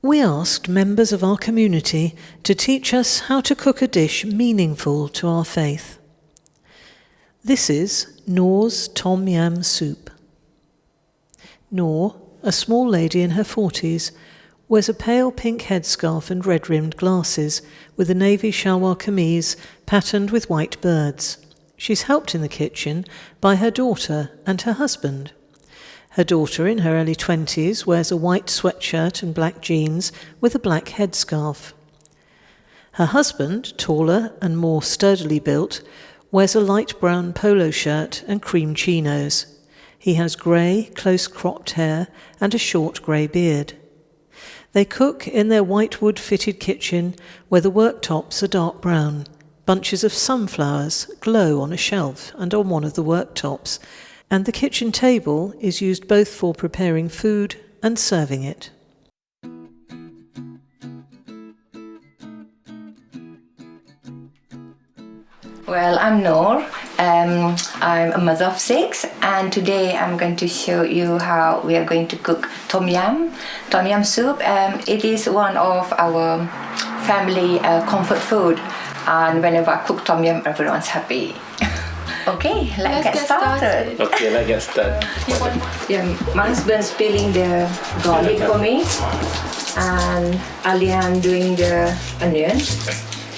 We asked members of our community to teach us how to cook a dish meaningful to our faith. This is Noor's Tom Yam soup. Noor, a small lady in her 40s, wears a pale pink headscarf and red-rimmed glasses with a navy shalwar kameez patterned with white birds. She's helped in the kitchen by her daughter and her husband. Her daughter, in her early 20s, wears a white sweatshirt and black jeans with a black headscarf. Her husband, taller and more sturdily built, wears a light brown polo shirt and cream chinos. He has grey, close-cropped hair and a short grey beard. They cook in their white wood-fitted kitchen where the worktops are dark brown. Bunches of sunflowers glow on a shelf and on one of the worktops, and the kitchen table is used both for preparing food and serving it. Well, I'm Noor. I'm a mother of 6, and today I'm going to show you how we are going to cook tom yam soup. It is one of our family comfort food, and whenever I cook tom yam, everyone's happy. Okay, let's get started. Okay, let's get started. My husband's peeling the garlic for me, and Alian doing the onion.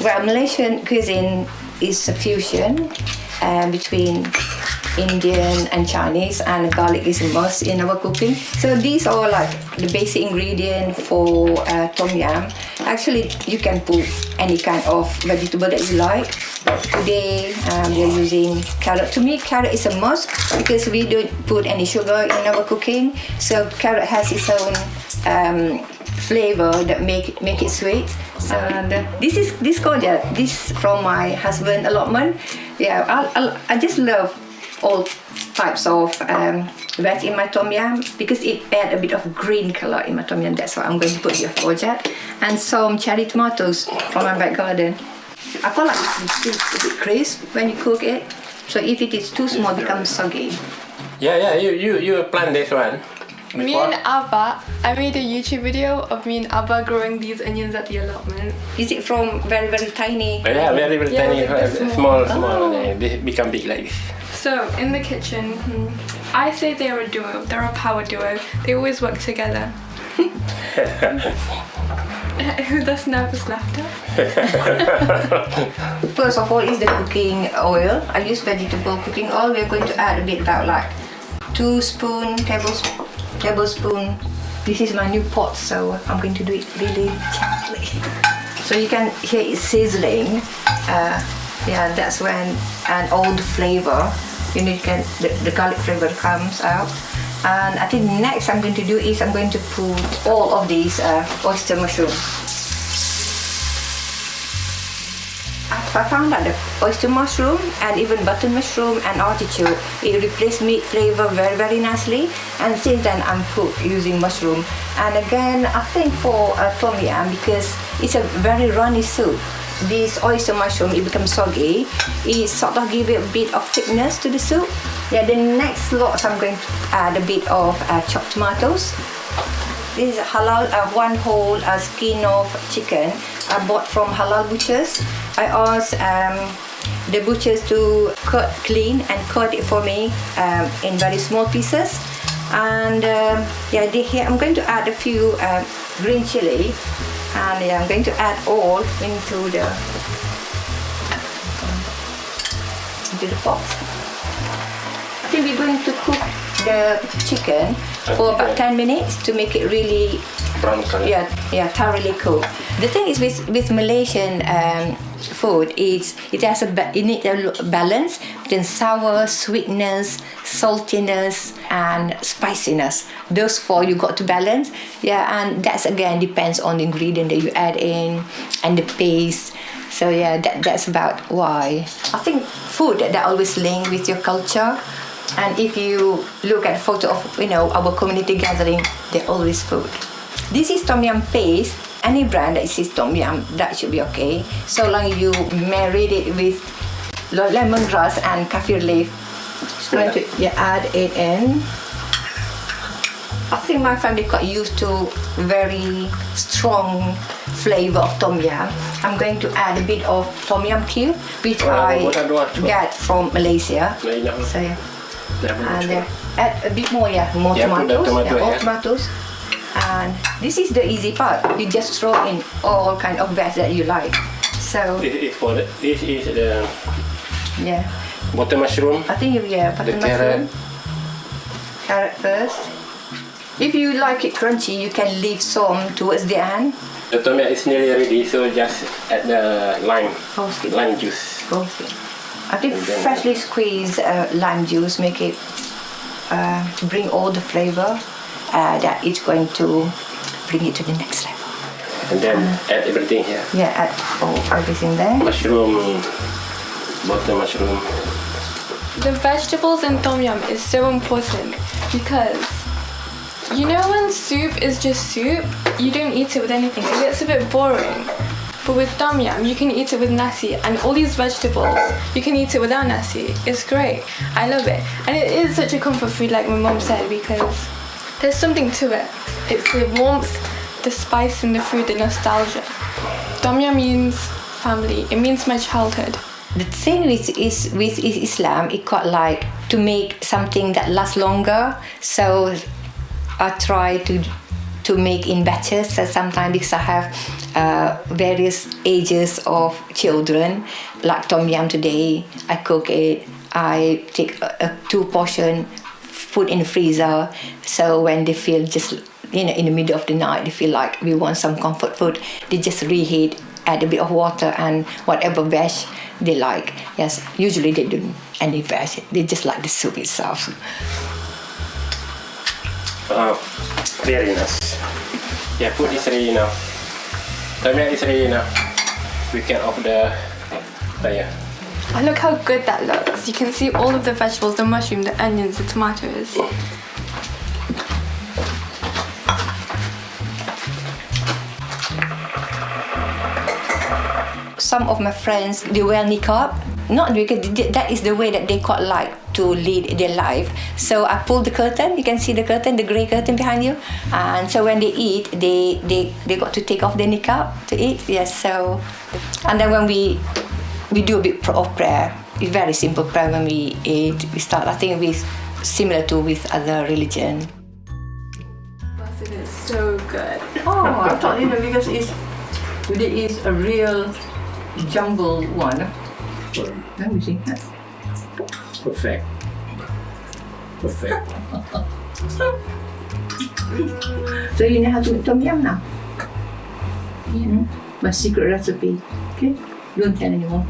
Well, Malaysian cuisine is a fusion between Indian and Chinese, and garlic is a must in our cooking. So these are like the basic ingredient for tom yam. Actually, you can put any kind of vegetable that you like. But today we are using carrot. To me, carrot is a must because we don't put any sugar in our cooking. So carrot has its own flavor that make it sweet. And this from my husband allotment. Yeah, I just love all types of veg in my tom yam because it adds a bit of green color in my tom yam. That's why I'm going to put here for that. And some cherry tomatoes from my back garden. I feel like it's a bit crisp when you cook it. So if it is too small, it becomes soggy. Yeah, you plant this one. Before? Me and Abba, I made a YouTube video of me and Abba growing these onions at the allotment. Is it from very, very tiny? Yeah, very tiny, small, they become big like this. So, in the kitchen, I say they're a duo. They're a power duo. They always work together. That's nervous laughter. First of all is the cooking oil. I use vegetable cooking oil. We're going to add a bit about like 2 tablespoon. This is my new pot, so I'm going to do it really gently. So you can hear it sizzling. Yeah, that's when all the flavor, the garlic flavor comes out. And I think next I'm going to do is I'm going to put all of these oyster mushroom. I found that the oyster mushroom and even button mushroom and artichoke, it replaced meat flavor very, very nicely. And since then I'm using mushroom. And again, I think for tom yam, because it's a very runny soup, this oyster mushroom, it becomes soggy. It sort of gives it a bit of thickness to the soup. Yeah, the next lot I'm going to add a bit of chopped tomatoes. This is halal, one whole skin of chicken I bought from halal butchers. I asked the butchers to cut clean and cut it for me in very small pieces. And here I'm going to add a few green chili, and I'm going to add all into the pot. I think we're going to cook the chicken for about 10 minutes to make it really brown color. Thoroughly cooked. The thing is with Malaysian food, it needs a balance between sour, sweetness, saltiness, and spiciness. Those 4 you got to balance. Yeah, and that's again depends on the ingredient that you add in and the paste. So yeah, that's about why. I think food that always linked with your culture. And if you look at photo of our community gathering, they're always food. This is tom yam paste. Any brand that says tom yam, that should be okay. So long you marinate it with lemongrass and kaffir leaf. Just going to add it in. I think my family got used to very strong flavor of tom yum. I'm going to add a bit of tom yum cube, which I get from Malaysia. So yeah. And add a bit more, more tomatoes. All tomatoes. And this is the easy part. You just throw in all kind of veg that you like. So this is the butter mushroom. I think butter mushroom. Carrot first. If you like it crunchy, you can leave some towards the end. The tom yum is nearly ready, so just add the lime juice. I think freshly squeezed lime juice make it bring all the flavor that is going to bring it to the next level. And then add everything here. Yeah, add everything there. Mushroom, butter mushroom. The vegetables in tom yum is so important because you know when soup is just soup, you don't eat it with anything. It gets a bit boring. But with tom yum, you can eat it with nasi, and all these vegetables, you can eat it without nasi. It's great. I love it. And it is such a comfort food, like my mom said, because there's something to it. It's the warmth, the spice in the food, the nostalgia. Tom yum means family. It means my childhood. The thing with Islam, it got like to make something that lasts longer. So I try to make in batches. So sometimes because I have various ages of children, like tom yum today, I cook it. I take 2 portion, put in the freezer. So when they feel just in the middle of the night, they feel like we want some comfort food, they just reheat, add a bit of water and whatever veg they like. Yes, usually they don't any veg. They just like the soup itself. Very nice. Yeah, food is ready now. Tom yum is ready now. We can off the fire. Oh, look how good that looks. You can see all of the vegetables, the mushroom, the onions, the tomatoes. Some of my friends, they wear niqab, not because that is the way that they quite like to lead their life. So I pull the curtain, you can see the curtain, the grey curtain behind you. And so when they eat, they got to take off their niqab to eat. Yes, so, and then when we do a bit of prayer, it's very simple prayer when we eat. We start, I think, with similar to with other religion. It is so good. Oh, I thought, because today is a real jumbled one. Let me see. Perfect. So you know how to make tom yum now? Yeah. My secret recipe. Okay? Don't tell anyone.